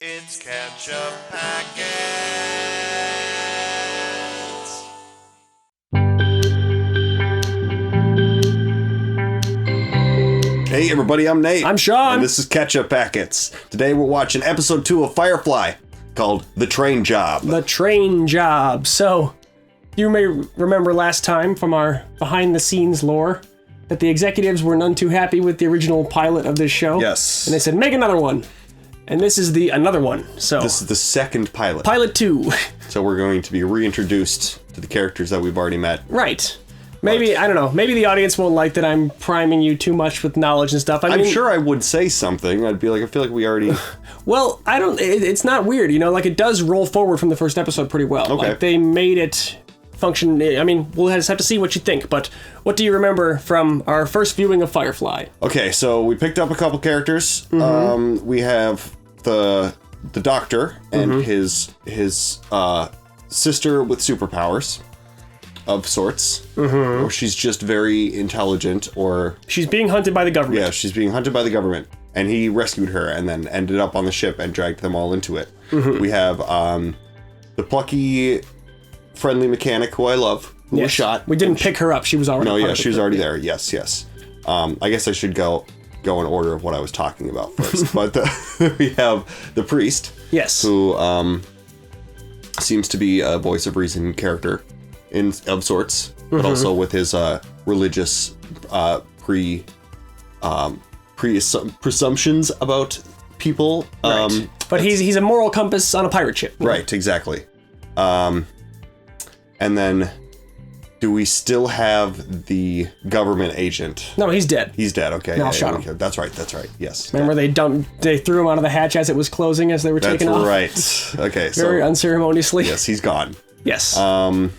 It's Ketchup Packets. Hey everybody, I'm Nate. I'm Sean. And this is Ketchup Packets. Today we're watching episode 2 of Firefly, called The Train Job. The Train Job. So, you may remember last time from our behind-the-scenes lore that the executives were none too happy with the original pilot of this show. Yes. And they said, make another one. And this is the another one. So This is the second pilot. Pilot 2. So we're going to be reintroduced to the characters that we've already met. Right. Maybe, I don't know, maybe the audience won't like that I'm priming you too much with knowledge and stuff. I'm sure I would say something. I'd be like, I feel like we already... Well, it's not weird, you know, like it does roll forward from the first episode pretty well. Okay. Like they made it function, I mean, we'll just have to see what you think, but what do you remember from our first viewing of Firefly? Okay, so we picked up a couple characters. Mm-hmm. We have the doctor and his sister with superpowers of sorts. Or she's just very intelligent, or... She's being hunted by the government. Yeah, she's being hunted by the government. And he rescued her and then ended up on the ship and dragged them all into it. We have the plucky, friendly mechanic who I love, who was shot. We didn't pick her up. She was already No, part yeah, of she was already there. Yes, yes. I guess I should go in order of what I was talking about first. But we have the priest. Yes. Who seems to be a voice of reason character of sorts, but also with his religious presumptions about people. Right. But he's a moral compass on a pirate ship. Right, exactly. And then, do we still have the government agent? No, he's dead. He's dead. Okay. No, shot him. That's right. Yes. Remember they threw him out of the hatch as it was closing as they were taking off? That's right. Okay. Very unceremoniously. Yes, he's gone. Yes. I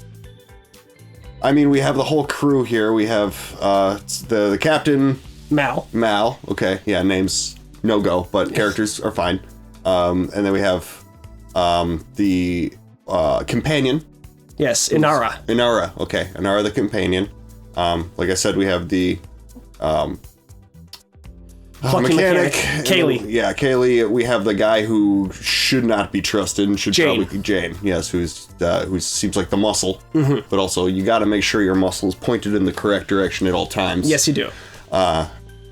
mean, we have the whole crew here. We have the captain. Mal. Okay. Yeah, names no go, but characters are fine. And then we have the companion. Yes, Inara. Okay. Inara the companion. Like I said, we have the mechanic. Kaylee. Yeah, Kaylee. We have the guy who should not be trusted and should Jane. probably be Jane. Yes, who seems like the muscle. But also, you got to make sure your muscle is pointed in the correct direction at all times. Yes, you do.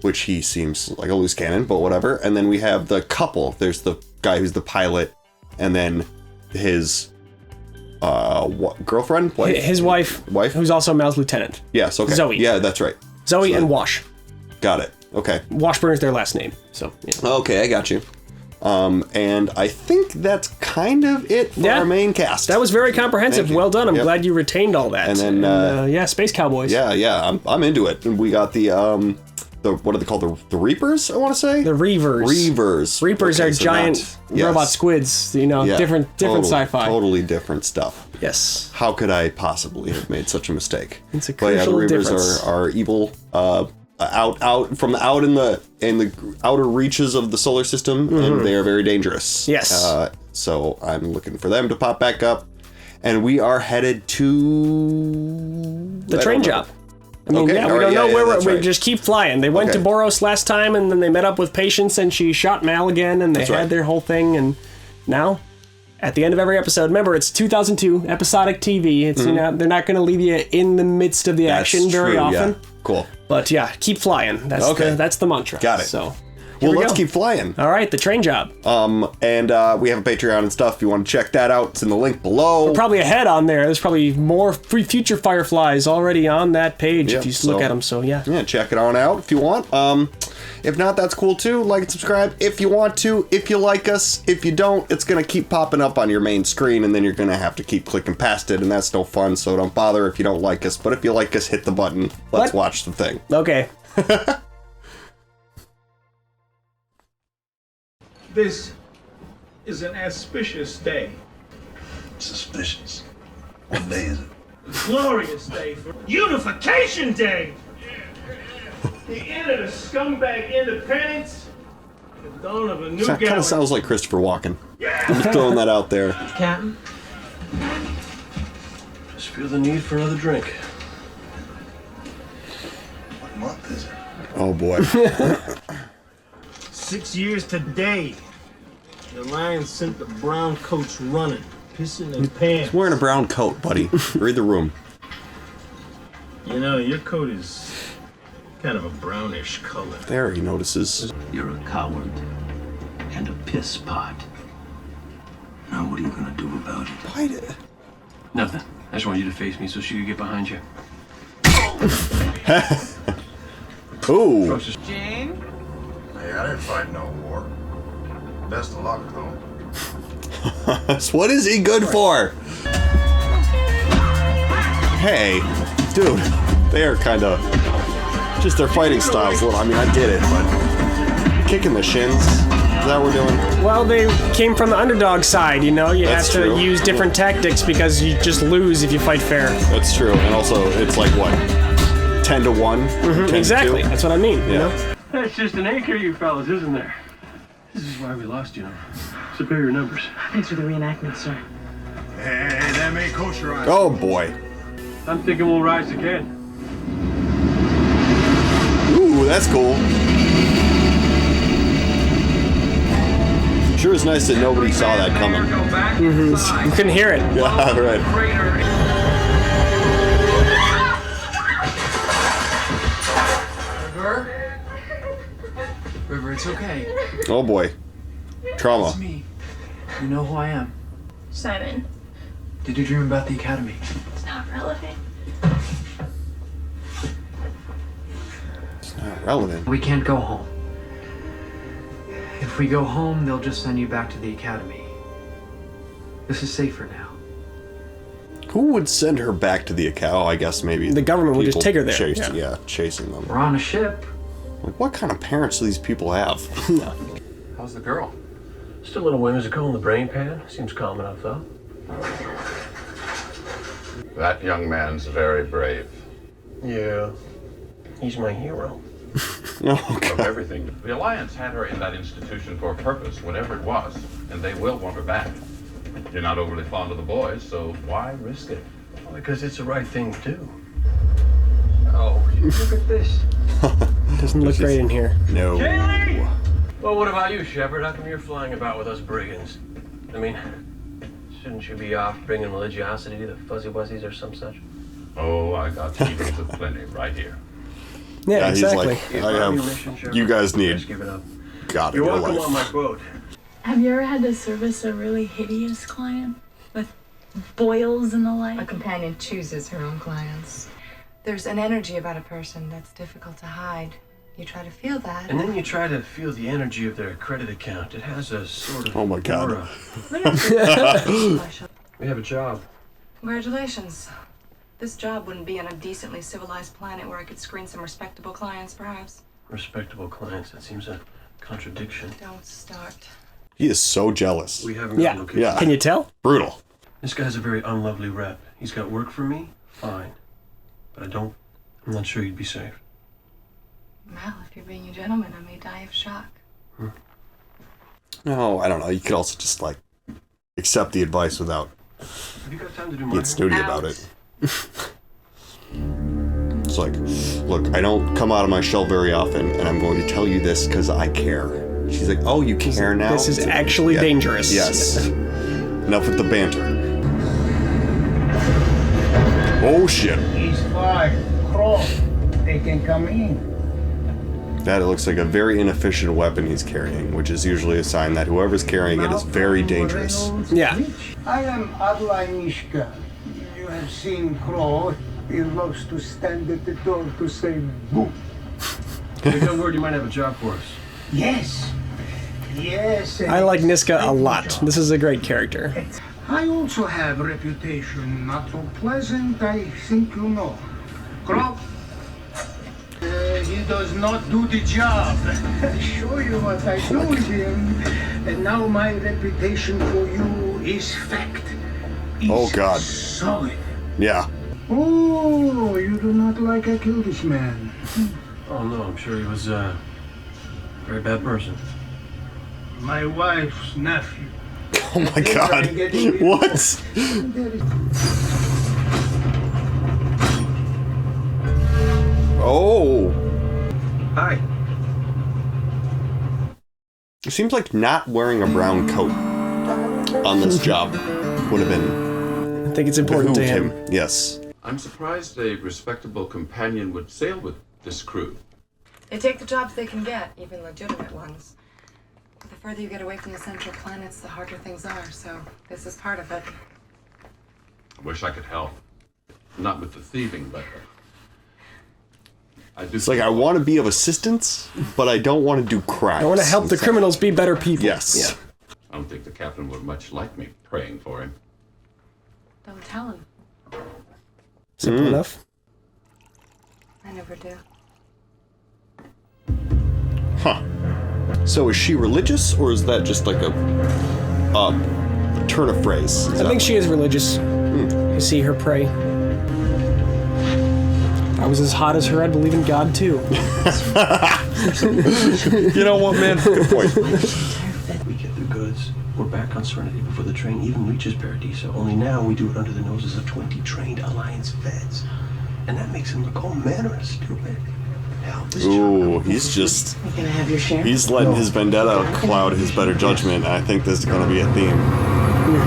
Which he seems like a loose cannon, but whatever. And then we have the couple. There's the guy who's the pilot, and then his girlfriend? His wife, who's also Mal's lieutenant. Yes, okay. Zoe. Yeah, that's right. Zoe and Wash. Got it. Okay. Washburn's their last name. So. Yeah. Okay, I got you. And I think that's kind of it for our main cast. That was very comprehensive. Well done. I'm glad you retained all that. And then, Space Cowboys. Yeah, I'm into it. And we got the what are they called? The Reapers, I want to say? The Reavers. Reapers are giant robot squids, different sci-fi. Totally different stuff. Yes. How could I possibly have made such a mistake? It's a crucial difference. The Reavers are evil, out in the outer reaches of the solar system, and they are very dangerous. Yes. So I'm looking for them to pop back up, and we are headed to the train job. I mean, we don't know where we just keep flying. They went to Boros last time, and then they met up with Patience, and she shot Mal again, and they had their whole thing, and now, at the end of every episode, remember, it's 2002, episodic TV. It's they're not going to leave you in the midst of the action very often. Yeah. Cool. But yeah, keep flying. That's the mantra. Got it. So, let's keep flying. All right, the train job. And we have a Patreon and stuff. If you want to check that out, it's in the link below. We're probably ahead on there. There's probably more future Fireflies already on that page if you look at them. So yeah. Yeah, check it on out if you want. If not, that's cool too. Like and subscribe if you want to. If you like us. If you don't, it's gonna keep popping up on your main screen, and then you're gonna have to keep clicking past it, and that's no fun. So don't bother if you don't like us. But if you like us, hit the button. Let's watch the thing. Okay. This is an auspicious day. Suspicious. What day is it? A glorious day for Unification Day! The end of the scumbag independence. The dawn of a new That kind of sounds like Christopher Walken. I'm just throwing that out there. Captain? Just feel the need for another drink. What month is it? Oh boy. 6 years today. The lion sent the brown coats running, pissing their pants. He's wearing a brown coat, buddy. Read the room. You know, your coat is kind of a brownish color. There, he notices. You're a coward and a piss pot. Now what are you gonna do about it? Bite it. Nothing. I just want you to face me so she could get behind you. Ooh. Jane? Hey, I didn't fight no war. Best of luck, though. What is he good for? Hey, dude, they are kind of just their fighting styles. Well, I mean, I get it, but kicking the shins. Is that what we're doing? Well, they came from the underdog side, you know? You That's have to true. use different tactics because you just lose if you fight fair. That's true, and also it's like what, 10 to 1? 10 Exactly, to 2? that's what I mean. You know? That's just an acre, you fellas, isn't there? This is why we lost, you know. Superior numbers. Thanks for the reenactment, sir. Hey, that may kosher eyes. Oh boy. I'm thinking we'll rise again. Ooh, that's cool. Sure is nice that nobody saw that coming. You couldn't hear it. Yeah, right. River, it's okay. Oh boy. Trauma. It's me. You know who I am. Simon, Did you dream about the academy? it's not relevant. It's not relevant. We can't go home. If we go home, they'll just send you back to the academy. This is safer now. Who would send her back to the academy? Oh, I guess maybe The government would just people take her there. Chasing them. We're on a ship. Like, what kind of parents do these people have? How's the girl? Still a little whimsical in the brain pan. Seems calm enough, though. That young man's very brave. Yeah. He's my hero. Oh, Of God. everything. The Alliance had her in that institution for a purpose, whatever it was, and they will want her back. You're not overly fond of the boys, so why risk it? Well, because it's the right thing to do. Oh, look at this. Doesn't look great in here. No. Kaylee! Well, what about you, Shepard? How come you're flying about with us brigands? I mean, shouldn't you be off bringing religiosity to the fuzzy wuzzies or some such? Oh, I got heathens of plenty right here. Yeah, He's exactly. like, I have. You guys need. Just give it up. God in You're your welcome on my life. boat. Have you ever had to service a really hideous client with boils and the A like? companion chooses her own clients. There's an energy about a person that's difficult to hide. You try to feel that. And then you try to feel the energy of their credit account. It has a sort of Oh my God. aura. We have a job. Congratulations. This job wouldn't be on a decently civilized planet where I could screen some respectable clients, perhaps. Respectable clients. That seems a contradiction. Don't start. He is so jealous. We haven't Yeah. got a location. Yeah. Can you tell? Brutal. This guy's a very unlovely rep. He's got work for me, fine. But I'm not sure you'd be safe. Well, if you're being a gentleman, I may die of shock. No, I don't know. You could also just like accept the advice without Have you got time to do my being snooty about it. It's like, look, I don't come out of my shell very often, and I'm going to tell you this because I care. She's like, oh, you care now? This is actually Yeah. dangerous. Yes. Enough with the banter. Oh shit. He's fine. Crawl. They can come in. That looks like a very inefficient weapon he's carrying, which is usually a sign that whoever's carrying it is very dangerous. Yeah. I am Adlainishka. You have seen Crow. He loves to stand at the door to say boo. Hey, got word you might have a job for us. Yes. Yes. I like Niska a lot. This is a great character. I also have a reputation not so pleasant, I think you know. Crow. He does not do the job. I show you what I do with him. And now my reputation for you is fact. Oh, God. Solid. Yeah. Oh, you do not like I killed this man. Oh no, I'm sure he was a very bad person. My wife's nephew. Oh my God. What? Oh. Hi. It seems like not wearing a brown coat on this job would have been... I think it's important to him. Yes. I'm surprised a respectable companion would sail with this crew. They take the jobs they can get, even legitimate ones. The further you get away from the central planets, the harder things are, so this is part of it. I wish I could help. Not with the thieving, but... It's like I want to be of assistance, but I don't want to do crimes. I want to help the criminals be better people. Yes. Yeah. I don't think the captain would much like me praying for him. Don't tell him. Simple enough. I never do. Huh. So is she religious, or is that just like a turn of phrase? I think she is religious. You see her pray. If I was as hot as her, I'd believe in God too. You know what, man? Good point. We get the goods. We're back on Serenity before the train even reaches Paradiso. Only now we do it under the noses of 20 trained Alliance vets. And that makes him look all manner of stupid. Hell, this Ooh, he's just... You gonna have your share? He's letting his vendetta cloud his better judgment. I think this is going to be a theme.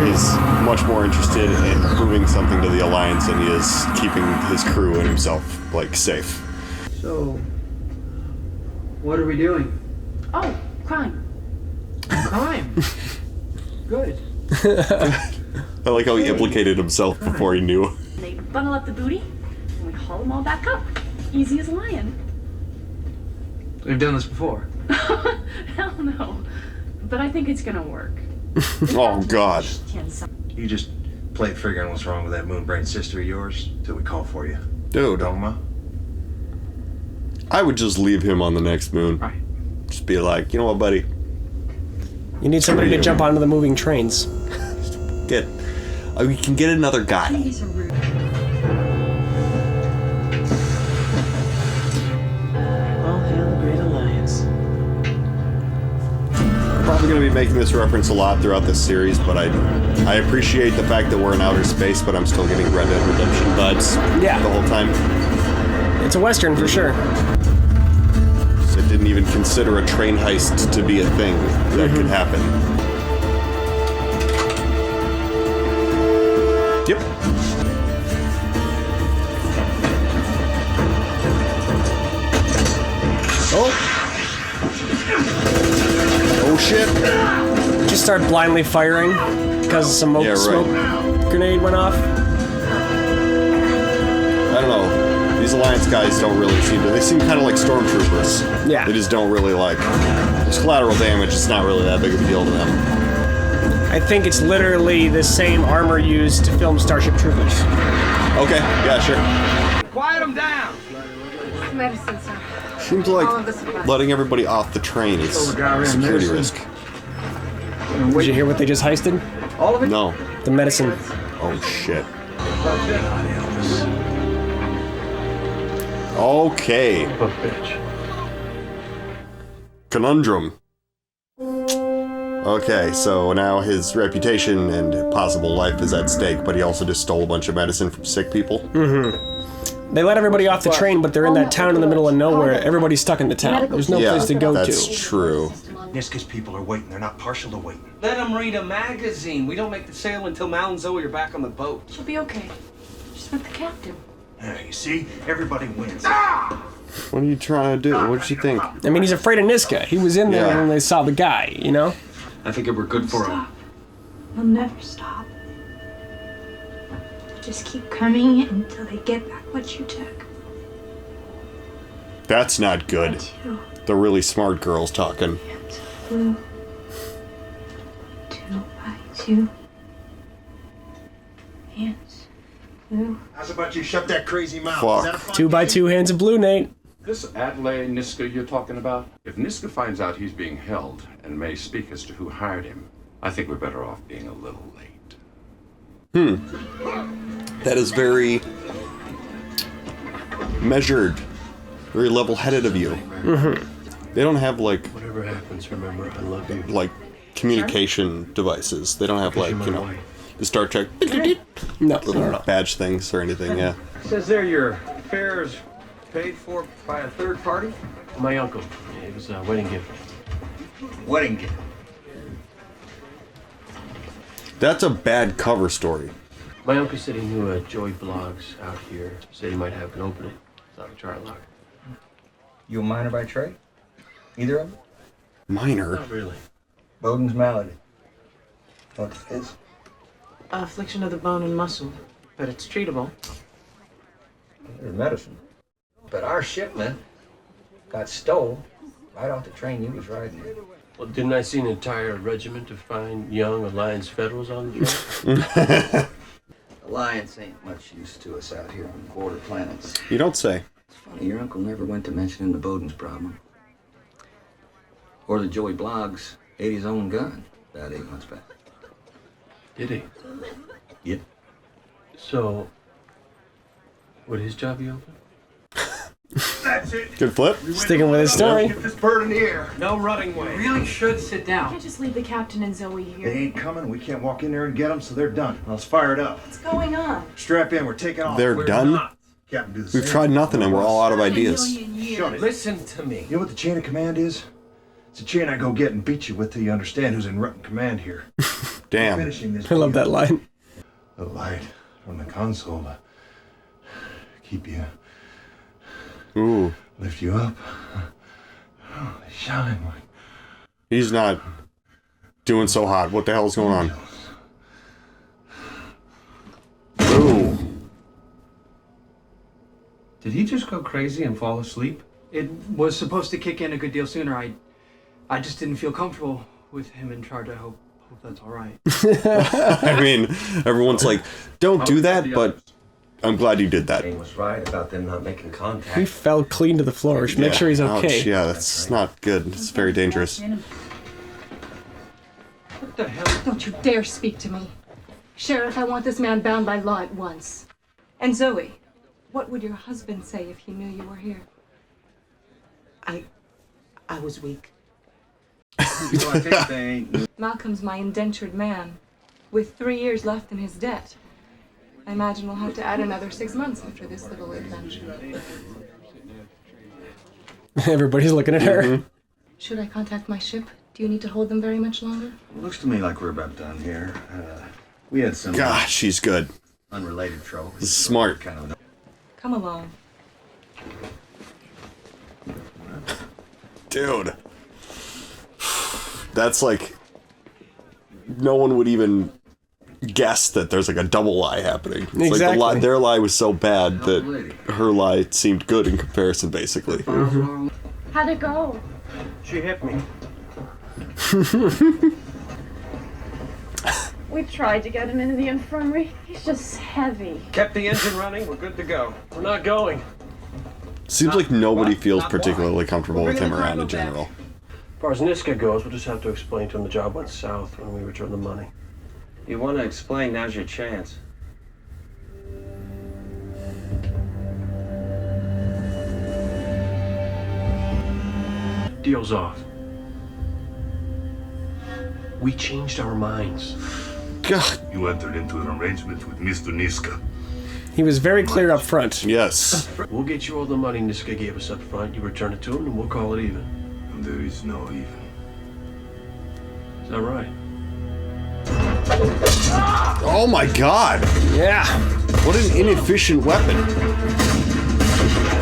He's much more interested in proving something to the Alliance than he is keeping his crew and himself, like, safe. So, what are we doing? Oh, crime. Crime. Good. I like how he implicated himself before he knew. They bundle up the booty, and we haul them all back up. Easy as a lion. We've done this before. Hell no. But I think it's gonna work. Oh, God. You just play figuring what's wrong with that moon-brain sister of yours till we call for you. Dude. Dogma? I would just leave him on the next moon. Right. Just be like, you know what, buddy? You need somebody to jump onto the moving trains. We can get another guy. These are rude. All hail the Great Alliance. I'm probably going to be making this reference a lot throughout this series, but I appreciate the fact that we're in outer space, but I'm still getting Red Dead Redemption vibes the whole time. It's a Western for sure. So I didn't even consider a train heist to be a thing that could happen. Yep. Oh shit. Just start blindly firing because some smoke grenade went off. I don't know. These Alliance guys don't really seem to... They seem kind of like stormtroopers. Yeah. They just don't really like... There's collateral damage. It's not really that big of a deal to them. I think it's literally the same armor used to film Starship Troopers. Okay. Yeah, sure. Quiet them down. Medicine, sir. Seems like letting everybody off the train is a security risk. Did you hear what they just heisted? All of it? No. The medicine. Oh, shit. Okay. Conundrum. Okay, so now his reputation and possible life is at stake, but he also just stole a bunch of medicine from sick people. They let everybody off the train, but they're in that town in the middle of nowhere. Everybody's stuck in the town. There's no place to go that's to. True. Niska's people are waiting. They're not partial to waiting. Let them read a magazine. We don't make the sail until Mal and Zoe are back on the boat. She'll be okay. She's with the captain. Yeah, you see? Everybody wins. What are you trying to do? What did you think? I mean, he's afraid of Niska. He was in there Yeah. when they saw the guy, you know? I figure we're good for him. They'll never stop. They'll just keep coming until they get back what you took. That's not good. The really smart girl's talking. Blue. 2 by 2. Hands. Blue. How's about you shut that crazy mouth? Fuck. Is that a fun 2 by game? 2 hands of blue, Nate. This Adlai Niska you're talking about? If Niska finds out he's being held and may speak as to who hired him, I think we're better off being a little late. That is very measured, very level-headed of you. They don't have like Whatever happens, remember, I love you. like communication devices. They don't have like, you know, the Star Trek No. little badge things or anything. Yeah. Says there your fares paid for by a third party? My uncle. It was a wedding gift. Wedding gift. That's a bad cover story. My uncle said he knew a Joey Blogs out here. Said he might have an opening. Thought we'd try our luck. You a miner by trade? Either of them? Minor? Not really. Bowden's malady. What it is? Affliction of the bone and muscle, but it's treatable. There's medicine. But our shipment got stole right off the train you was riding in. Well, didn't I see an entire regiment of fine young Alliance Federals on the train? Alliance ain't much use to us out here on the border planets. You don't say. It's funny, your uncle never went to mentioning the Bowden's problem. Or the Joey Blogs ate his own gun about 8 months back. Did he? Yep. So, would his job be open? That's it. Good flip. Sticking with his story. Get this bird in the air. No running way. You really should sit You down. can't just leave the captain and Zoe They here. ain't coming. We can't walk in there and get them, so they're done. Now let's fire it up. What's going on? Strap in. We're taking off. They're done? Captain, do the We've same. tried nothing and we're all out of ideas. Shut it. Listen to me. You know what the chain of command is? It's a chain I go get and beat you with till you understand who's in command here. Damn. Finishing this I love that line. The light from the console to keep you, Ooh. lift you up. Oh, they shine like He's not doing so hot. What the hell's going on? Ooh. Did he just go crazy and fall asleep? It was supposed to kick in a good deal sooner. I just didn't feel comfortable with him in charge. I hope that's all right. I mean, everyone's like, don't do that, but I'm glad you did that. He was right about them not making contact. He fell clean to the floor. Should make sure he's okay. Ouch, yeah, that's not good. It's very dangerous. What the hell? Don't you dare speak to me. Sheriff, I want this man bound by law at once. And Zoe, what would your husband say if he knew you were here? I was weak. So I think they ain't. Malcolm's my indentured man, with 3 years left in his debt. I imagine we'll have to add another 6 months after this little adventure. Everybody's looking at her. Mm-hmm. Should I contact my ship? Do you need to hold them very much longer? Looks to me like we're about done here. We had some Gosh, she's good. unrelated trouble. Smart. Kind of. Come along. Dude. That's like... No one would even guess that there's like a double lie happening. It's Exactly. like their lie was so bad that her lie seemed good in comparison, basically. Mm-hmm. How'd it go? She hit me. We tried to get him into the infirmary. He's just heavy. Kept the engine running. We're good to go. We're not going. Seems like nobody feels particularly comfortable with him around in general. As far as Niska goes, we'll just have to explain to him the job went south when we return the money. You want to explain, now's your chance. Deal's off. We changed our minds. God. You entered into an arrangement with Mr. Niska. He was very clear up front. Yes. We'll get you all the money Niska gave us up front. You return it to him, and we'll call it even. And there is no even. Is that right? Oh my god. Yeah. What an inefficient weapon.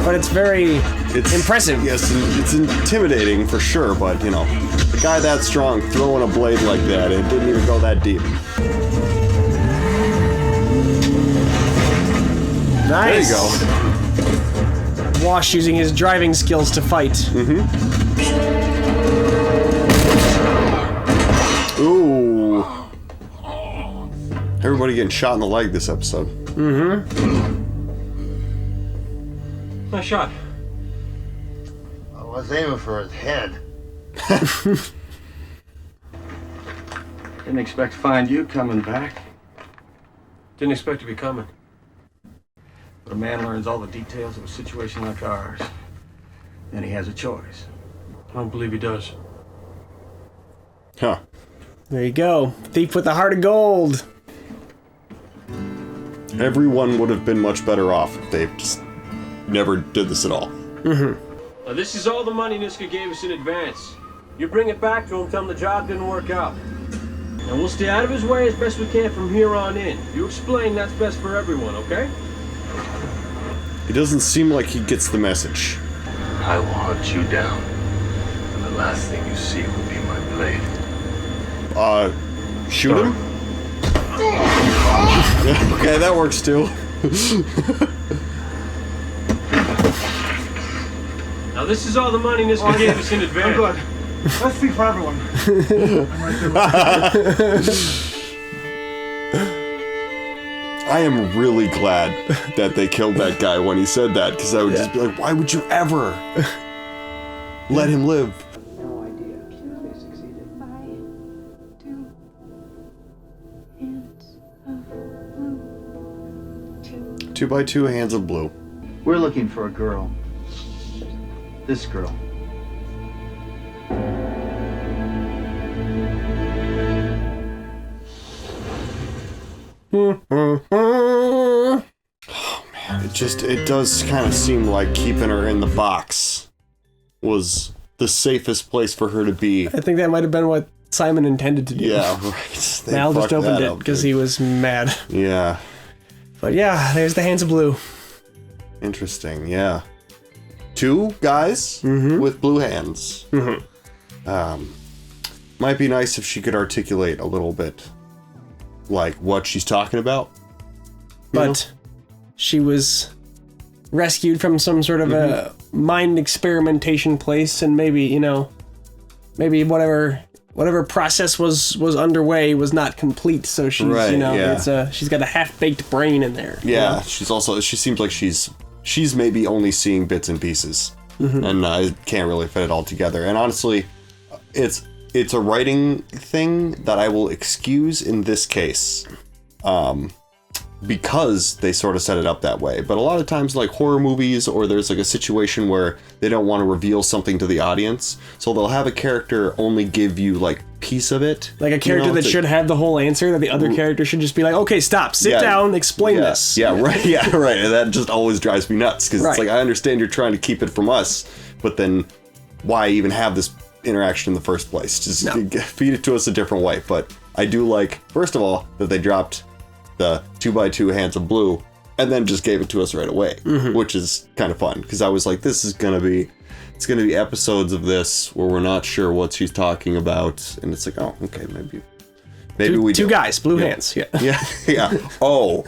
But it's very impressive. Yes, it's intimidating for sure, but you know, a guy that strong throwing a blade like that, it didn't even go that deep. Nice. There you go. Wash using his driving skills to fight. Mm-hmm. Ooh. Everybody getting shot in the leg this episode. Mm-hmm. Nice shot. I was aiming for his head. Didn't expect to find you coming back. Didn't expect to be coming. But a man learns all the details of a situation like ours. Then he has a choice. I don't believe he does. Huh. There you go. Thief with a heart of gold. Everyone would have been much better off if they just never did this at all. Mm-hmm. Now, this is all the money Niska gave us in advance. You bring it back to him, tell him the job didn't work out. And we'll stay out of his way as best we can from here on in. You explain that's best for everyone, okay? It doesn't seem like he gets the message. I will hunt you down, and the last thing you see will be my blade. Shoot him? Okay, that works too. Now this is all the money Niska gave us in advance. I'm good. Let's speak for everyone. I'm right there. I am really glad that they killed that guy when he said that, because I would just be like, why would you ever let him live? No idea. They succeeded. Two by two hands of blue. We're looking for a girl. This girl. Oh man, it does kind of seem like keeping her in the box was the safest place for her to be. I think that might have been what Simon intended to do. Yeah, right. Mal just opened it because he was mad. Yeah. But yeah, there's the hands of blue. Interesting, yeah. Two guys with blue hands. Might be nice if she could articulate a little bit, like, what she's talking about. But she was rescued from some sort of a mind experimentation place, and maybe whatever process was underway was not complete, so she's she's got a half-baked brain in there. Yeah, she seems like she's maybe only seeing bits and pieces, and I can't really fit it all together. And honestly, it's a writing thing that I will excuse in this case, because they sort of set it up that way. But a lot of times, like horror movies, or there's like a situation where they don't want to reveal something to the audience, so they'll have a character only give you like piece of it, like a character that should have the whole answer, that the other character should just be like, okay, stop, sit down, explain this. Yeah, right. Yeah, right. And that just always drives me nuts, because it's like, I understand you're trying to keep it from us, but then why even have this interaction in the first place? Just feed it to us a different way. But I do like, first of all, that they dropped the 2x2 hands of blue and then just gave it to us right away, which is kind of fun, because I was like, it's gonna be episodes of this where we're not sure what she's talking about, and it's like, oh, okay, maybe we do. Two guys, blue hands. Yeah. Oh,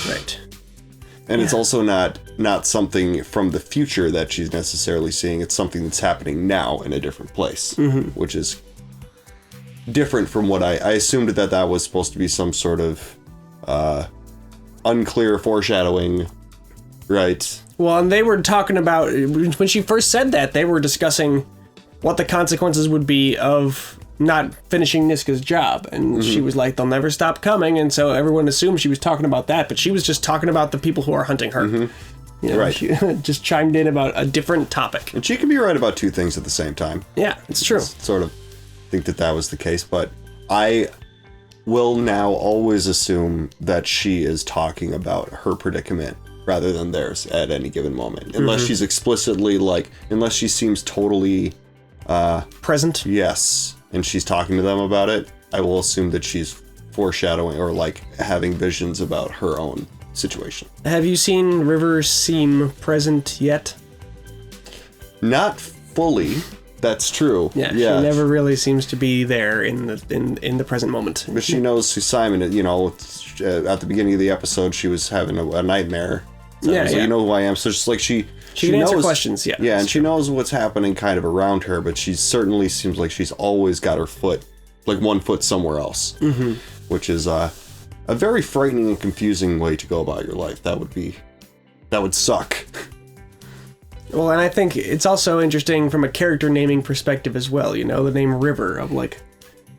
right. And it's also not something from the future that she's necessarily seeing. It's something that's happening now in a different place, which is different from what I assumed that was supposed to be some sort of unclear foreshadowing, right? Well, and they were talking about, when she first said that, they were discussing what the consequences would be of not finishing Niska's job, and she was like, they'll never stop coming, and so everyone assumed she was talking about that, but she was just talking about the people who are hunting her. Right. She just chimed in about a different topic. And she can be right about two things at the same time. Yeah, it's true. Sort of think that was the case, but I will now always assume that she is talking about her predicament rather than theirs at any given moment, unless she's explicitly unless she seems totally present. Yes, and she's talking to them about it. I will assume that she's foreshadowing or having visions about her own situation. Have you seen River seem present yet? Not fully. That's true. Yeah, she never really seems to be there in the present moment. But she knows who Simon is. At the beginning of the episode, she was having a nightmare. So you know who I am. So it's like she can knows, answer questions. Yeah, and she knows what's happening kind of around her. But she certainly seems like she's always got her foot, one foot somewhere else, which is a very frightening and confusing way to go about your life. That would suck. Well, and I think it's also interesting from a character naming perspective as well. The name River of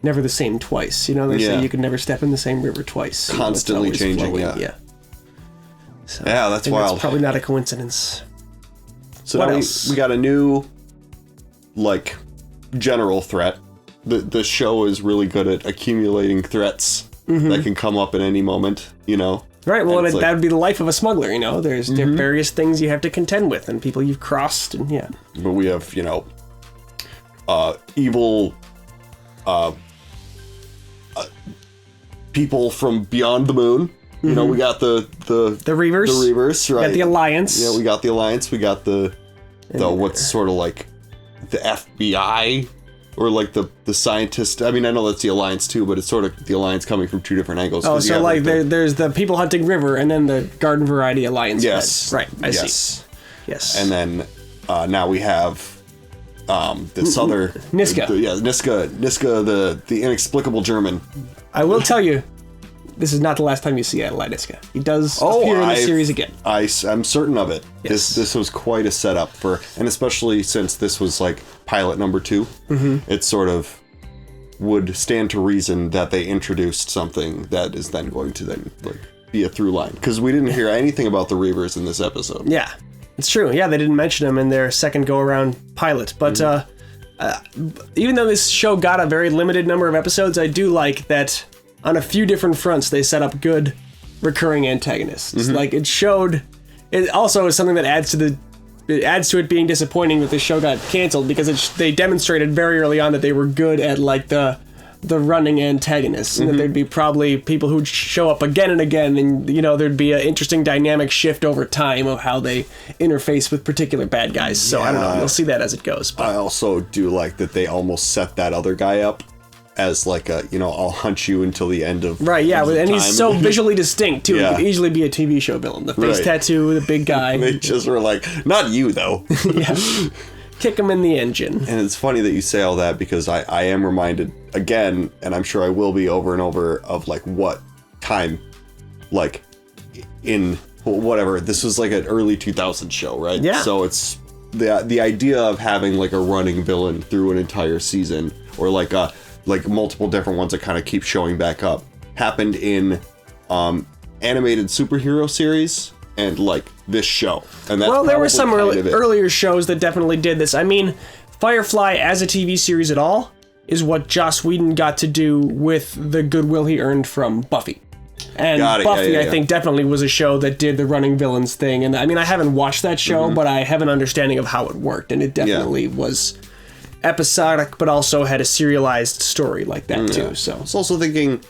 never the same twice. They say you can never step in the same river twice. Constantly changing. Yeah. So that's wild. That's probably not a coincidence. So what else? We got a new, general threat. The show is really good at accumulating threats that can come up at any moment. Right, well, that would be the life of a smuggler, There's various things you have to contend with and people you've crossed, and But we have, evil people from beyond the moon. You know, we got the Reavers. The Reavers, right? We got the Alliance. Yeah, we got the Alliance. We got the what's sort of like the FBI or like the scientist. I mean, I know that's the Alliance too, but it's sort of the Alliance coming from two different angles. Oh, so like there's the people hunting River and then the Garden Variety Alliance. Yes. Right. I see. Yes. And then now we have this other Niska. Niska, the inexplicable German. I will tell you, this is not the last time you see Adelaide Niska. He does appear in the series again. I'm certain of it. Yes. This was quite a setup for, and especially since this was like pilot number 2, it sort of would stand to reason that they introduced something that is then going to then like be a through line, because we didn't hear anything about the Reavers in this episode. Yeah, it's true. Yeah, they didn't mention them in their second go-around pilot, but even though this show got a very limited number of episodes, I do like that on a few different fronts they set up good recurring antagonists. Like it showed, it also is something that adds to it being disappointing that this show got canceled, because they demonstrated very early on that they were good at like the running antagonists, and that there'd be probably people who'd show up again and again, and you know there'd be an interesting dynamic shift over time of how they interface with particular bad guys. So I don't know, we'll see that as it goes. But I also do like that they almost set that other guy up as like a, you know, I'll hunt you until the end of right, yeah, and time. he's so visually distinct too. Yeah. He could easily be a TV show villain. The face tattoo, the big guy. They just were like, not you though. Yeah. Kick him in the engine. And it's funny that you say all that, because I am reminded again, and I'm sure I will be over and over, of like what time, like in whatever, this was like an early 2000s show, right? Yeah. So it's the idea of having like a running villain through an entire season, or like multiple different ones that kind of keep showing back up, happened in animated superhero series and like this show. And that's well, there were some kind of earlier shows that definitely did this. I mean, Firefly as a TV series at all is what Joss Whedon got to do with the goodwill he earned from Buffy. And Buffy, I think, definitely was a show that did the running villains thing. And I mean, I haven't watched that show, but I have an understanding of how it worked. And it definitely was episodic, but also had a serialized story like that too. So I was also thinking,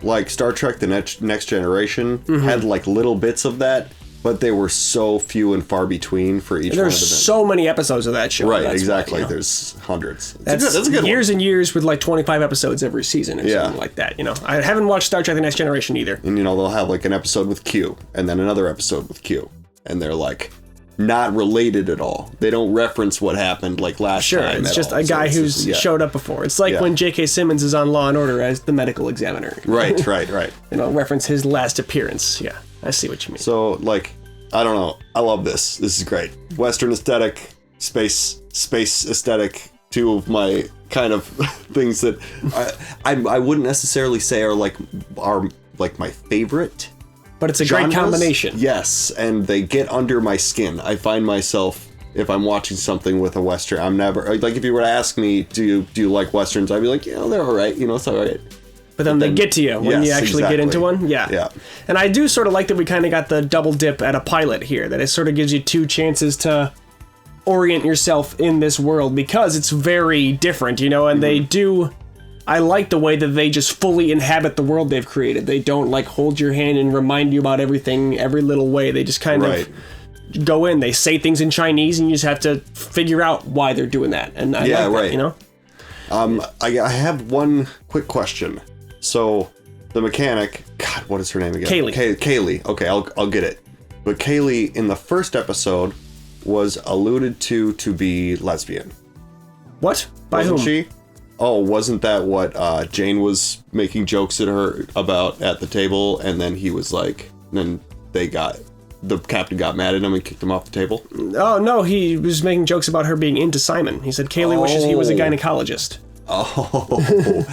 like Star Trek: The Next Generation had like little bits of that, but they were so few and far between for each one of them. There's so many episodes of that show. Right, that's exactly. Why, you know. There's hundreds. That's a good years one. and years with like 25 episodes every season or something like that. You know, I haven't watched Star Trek: The Next Generation either. And you know, they'll have like an episode with Q, and then another episode with Q, and they're like not related at all. They don't reference what happened like last time. Sure, it's just a guy who's showed up before. It's like when J.K. Simmons is on Law and Order as the medical examiner. Right. You know, reference his last appearance. Yeah, I see what you mean. So, like, I don't know. I love this. This is great. Western aesthetic, space aesthetic. Two of my kind of things that I wouldn't necessarily say are like my favorite. But it's a genres. great combination. Yes, and they get under my skin. I find myself, if I'm watching something with a Western, I'm never, like if you were to ask me, do you like Westerns? I'd be like, yeah, they're all right. You know, it's all right. But then they get to you when you actually get into one. Yeah. And I do sort of like that we kind of got the double dip at a pilot here, that it sort of gives you two chances to orient yourself in this world, because it's very different, you know, and they do... I like the way that they just fully inhabit the world they've created. They don't like hold your hand and remind you about everything every little way. They just kind of go in. They say things in Chinese, and you just have to figure out why they're doing that. And I like that, you know? I have one quick question. So the mechanic, God, what is her name again? Kaylee. Kaylee. Okay, I'll get it. But Kaylee in the first episode was alluded to be lesbian. What? By whom? She? Oh, wasn't that what Jane was making jokes at her about at the table, and then he was like, then the captain got mad at him and kicked him off the table? Oh, no, he was making jokes about her being into Simon. He said Kaylee wishes he was a gynecologist. Oh,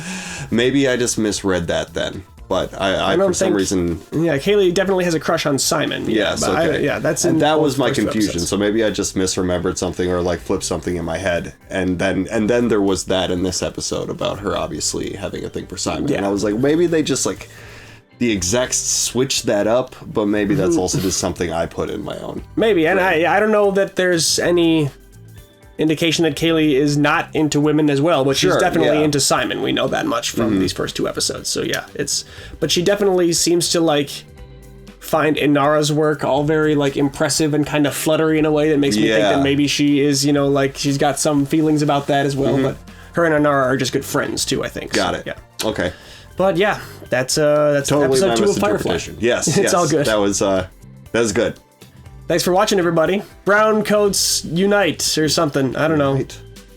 maybe I just misread that then. But I for some reason... Yeah, Kaylee definitely has a crush on Simon. Yes, okay. That was my confusion. So maybe I just misremembered something, or like flipped something in my head. And then there was that in this episode about her obviously having a thing for Simon. Yeah. And I was like, maybe they just like... The execs switched that up, but maybe that's also just something I put in my own. Maybe, and I don't know that there's any indication that Kaylee is not into women as well, but she's definitely into Simon. We know that much from these first 2 episodes. So yeah, but she definitely seems to like find Inara's work all very like impressive and kind of fluttery in a way that makes me think that maybe she is, you know, like she's got some feelings about that as well. But her and Inara are just good friends too, I think. Got it. Yeah. Okay. But yeah, that's totally episode 2 of Firefly. Yes, it's all good. That was good. Thanks for watching, everybody. Brown coats unite or something. I don't know.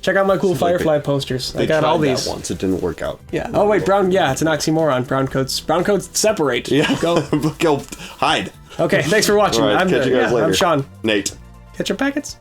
Check out my cool Firefly posters. I got all these. That once it didn't work out. Yeah. Oh wait, brown. Yeah, it's an oxymoron. Brown coats separate. Yeah. Go hide. Okay. Thanks for watching. All right, catch you guys later. I'm Sean. Nate. Ketchup packets.